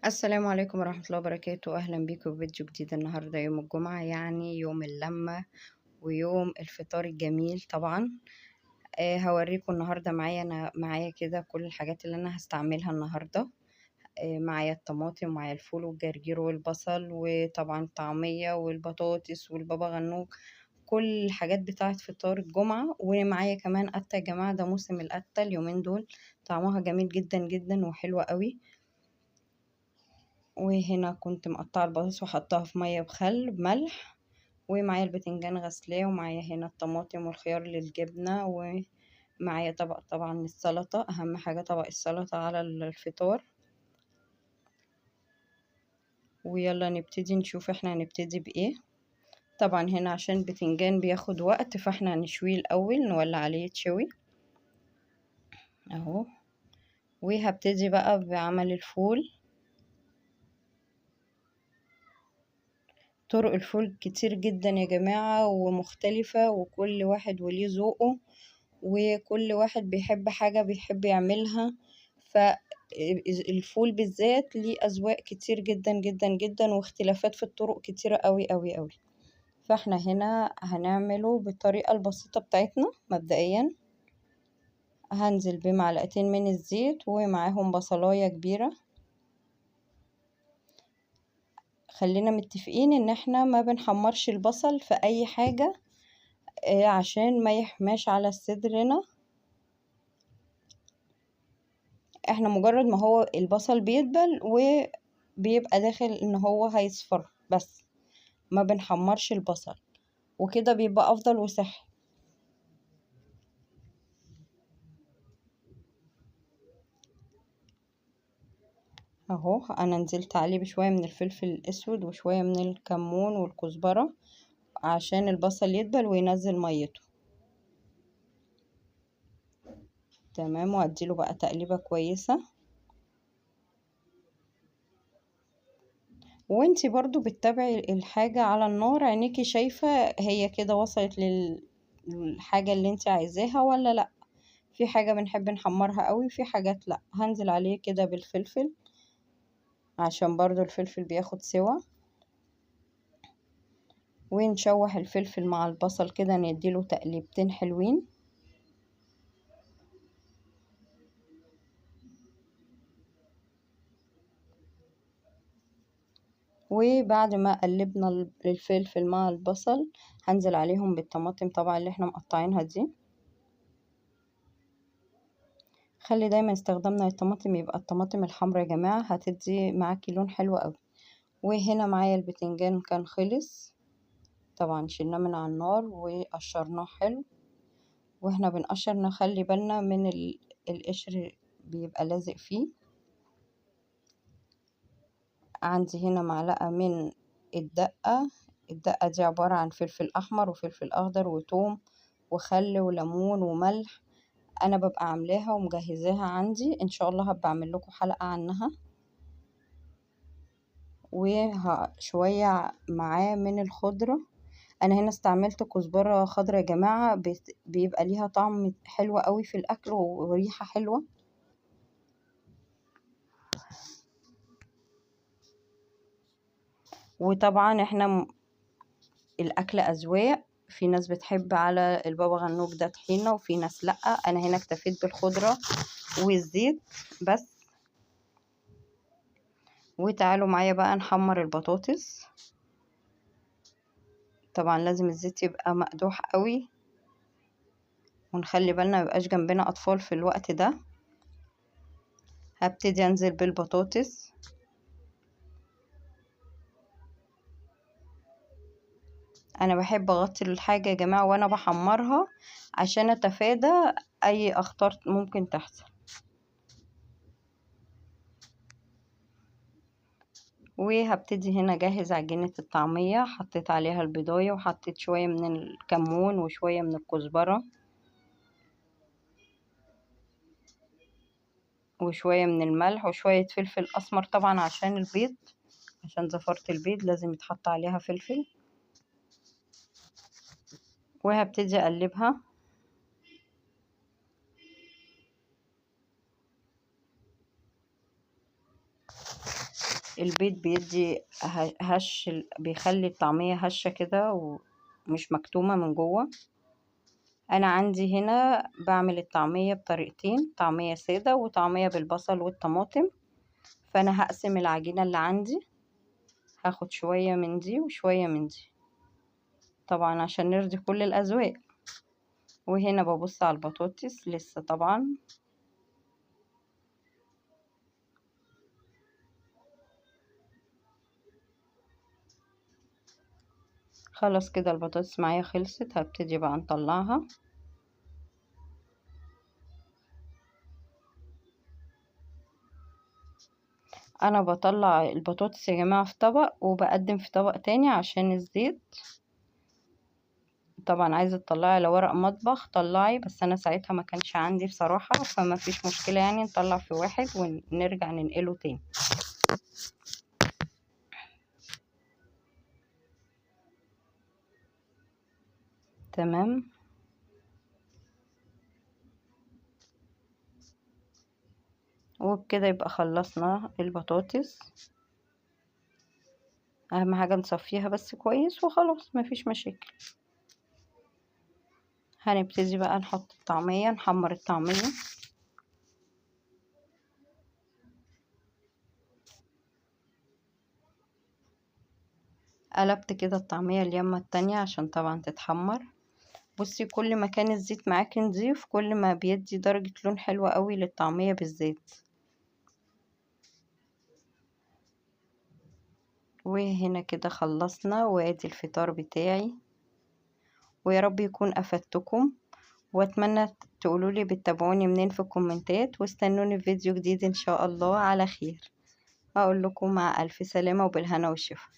السلام عليكم ورحمة الله وبركاته. أهلا بيكم في فيديو جديد. النهاردة يوم الجمعة، يعني يوم اللمة ويوم الفطار الجميل طبعا. هوريكم النهاردة معايا كده كل الحاجات اللي أنا هستعملها النهاردة. معايا الطماطم ومعايا الفول والجرجير والبصل، وطبعا الطعمية والبطاطس والبابا غنوج، كل الحاجات بتاعة فطار الجمعة. ومعايا كمان قتة يا جماعة، ده موسم القتة اليومين دول، طعمها جميل جدا جدا وحلوة قوي. وهنا كنت مقطعة البطاطس وحطها في مية بخل بملح، ومعايا البتنجان غسلاه، ومعايا هنا الطماطم والخيار للجبنة، ومعايا طبق طبعا السلطة، أهم حاجة طبق السلطة على الفطار. ويلا نبتدي نشوف احنا هنبتدي بإيه. طبعا هنا عشان البتنجان بياخد وقت، فاحنا هنشويه الأول، نولع عليه يتشوي اهو. وهبتدي بقى بعمل الفول. طرق الفول كتير جدا يا جماعة ومختلفة، وكل واحد وليه ذوقه، وكل واحد بيحب حاجة بيحب يعملها. فالفول بالذات ليه أذواق كتير جدا جدا جدا، واختلافات في الطرق كتيرة قوي قوي قوي. فاحنا هنا هنعمله بالطريقة البسيطة بتاعتنا. مبدئيا هنزل بمعلقتين من الزيت ومعاهم بصلاية كبيرة. خلينا متفقين ان احنا ما بنحمرش البصل في اي حاجة، عشان ما يحماش على صدرنا. احنا مجرد ما هو البصل بيدبل وبيبقى داخل ان هو هيصفر، بس ما بنحمرش البصل، وكده بيبقى افضل وصحي. اهو انا نزلت عليه بشوية من الفلفل الاسود وشوية من الكمون والكزبرة عشان البصل يدبل وينزل ميته. تمام، واديله بقى تقليبة كويسة. وانتي برضو بتتابعي الحاجة على النار، عينيكي شايفة هي كده وصلت للحاجة اللي انتي عايزاها ولا لا. في حاجة بنحب نحمرها قوي، في حاجات لا. هنزل عليه كده بالفلفل عشان برضو الفلفل بياخد سوا، ونشوح الفلفل مع البصل كده، نديله تقليبتين حلوين. وبعد ما قلبنا الفلفل مع البصل، هنزل عليهم بالطماطم طبعا اللي احنا مقطعينها دي. خلي دايما استخدامنا الطماطم يبقى الطماطم الحمراء يا جماعة، هتدي معاكي لون حلو قوي. وهنا معايا البتنجان كان خلص، طبعا شلناه من على النار وقشرناه حلو. واحنا بنقشر نخلي بالنا من القشر بيبقى لازق فيه. عندي هنا معلقة من الدقة. الدقة دي عبارة عن فلفل أحمر وفلفل أخضر وتوم وخل وليمون وملح. أنا ببقى عاملاها ومجهزاها عندي، إن شاء الله هبقى أعمل لكم حلقة عنها. وشوية معاه من الخضرة. أنا هنا استعملت كزبرة خضرة يا جماعة، بيبقى ليها طعم حلو قوي في الأكل وريحة حلوة. وطبعا احنا الأكل أذواق، في ناس بتحب على البابا غنوج ده طحينة، وفي ناس لأ. أنا هنا اكتفيت بالخضرة والزيت بس. وتعالوا معايا بقى نحمر البطاطس. طبعا لازم الزيت يبقى مقدوح قوي، ونخلي بالنا ميبقاش جنبنا أطفال في الوقت ده. هبتدي أنزل بالبطاطس. أنا بحب أغطي الحاجة يا جماعة وأنا بحمرها عشان أتفادى أي أخطار ممكن تحصل. وهبتدي هنا اجهز عجينة الطعمية. حطيت عليها البيضاية، وحطيت شوية من الكمون وشوية من الكزبرة وشوية من الملح وشوية فلفل اسمر، طبعا عشان البيض، عشان زفارة البيض لازم يتحط عليها فلفل. وهبتدي اقلبها. البيض بيدي هش، بيخلي الطعمية هشة كده ومش مكتومة من جوه. انا عندي هنا بعمل الطعمية بطريقتين، طعمية سادة وطعمية بالبصل والطماطم. فانا هقسم العجينة اللي عندي، هاخد شوية من دي وشوية من دي طبعا عشان نرضي كل الاذواق. وهنا ببص على البطاطس لسه طبعا. خلاص كده البطاطس معايا خلصت، هبتدي بقى نطلعها. انا بطلع البطاطس يا جماعة في طبق وبقدم في طبق تاني عشان الزيت. طبعا عايزة تطلعي على ورق مطبخ طلعي، بس انا ساعتها ما كانش عندي بصراحة، فما فيش مشكلة يعني نطلع في واحد ونرجع ننقله تاني. تمام. وبكده يبقى خلصنا البطاطس. اهم حاجة نصفيها بس كويس وخلاص مفيش مشاكل. هنبتدي بقى نحط الطعمية، نحمر الطعمية. قلبت كده الطعمية اليمة التانية عشان طبعا تتحمر. بصي كل ما كان الزيت معاكي نضيف كل ما بيدي درجة لون حلوة قوي للطعمية بالزيت. وهنا كده خلصنا، وادي الفطار بتاعي، ويا رب يكون افدتكم، واتمنى تقولولي بتتابعوني منين في الكومنتات، واستنوني في فيديو جديد ان شاء الله على خير. اقول لكم مع الف سلامة وبالهنا والشفا.